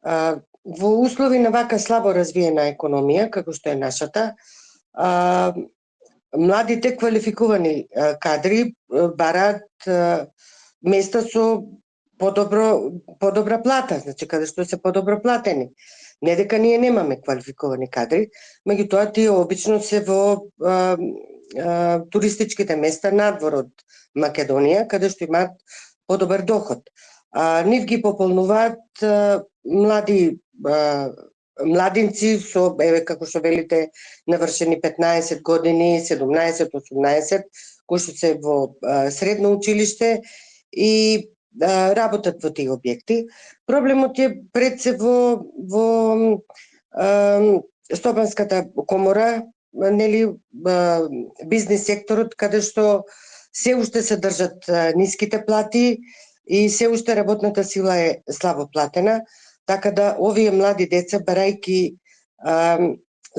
Во услови на вака слабо развиена економија, како што е нашата, младите квалификувани кадри бараат места со подобра плата, значи каде што се подобро платени. Не дека ние немаме квалификувани кадри, меѓутоа тие обично се во туристичките места надвор од Македонија, каде што имаат подобар доход. Нив ги пополнуваат младинци со, како што велите, навршени 15 години, 17, 18, кои што се во средно училиште и работат во тие објекти. Проблемот е пред се во Стопанската комора, нели, бизнес секторот, каде што се уште се држат ниските плати и се уште работната сила е слабо платена, така да овие млади деца, барајќи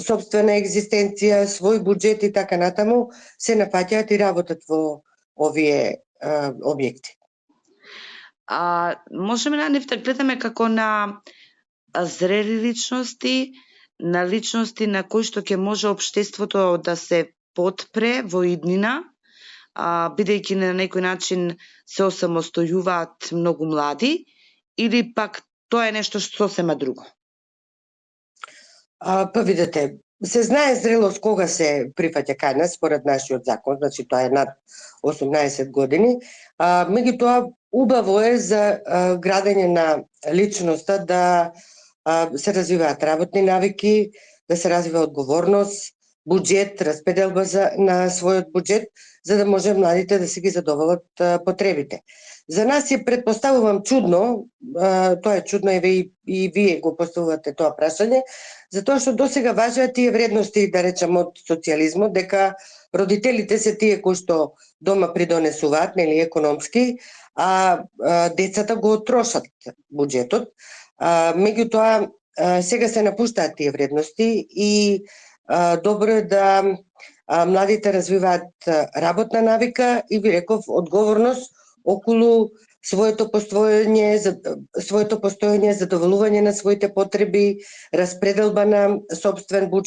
собствена екзистенција, свој буџет и така натаму, се нафаќаат и работат во овие објекти. Можеме на нив да гледаме како на зрели личности, на личности на кои што ќе може општеството да се потпре во иднина, бидејќи на некој начин се осамостојуваат многу млади, или пак тоа е нешто сосема друго? Па видете, се знае зрелост кога се прифаќа кај нас според нашиот закон, значи тоа е над 18 години. Меѓутоа убаво е за градење на личноста да се развиваат работни навики, да се развива одговорност, буџет, распределба на својот буџет, за да може младите да си ги задоволат потребите. За нас е, предпоставувам, чудно, тоа е чудно и вие го поставувате тоа прашање, затоа што досега важеа тие вредности, да речам, од социјализмот, дека родителите се тие кои што дома придонесуваат, нели, економски, а децата го трошат буџетот. Меѓутоа, сега се напуштаат тие вредности и добро е да младите развиваат работна навика и, ви реков, одговорност околу своето постоење, задоволување на своите потреби, распределба на сопствен буџет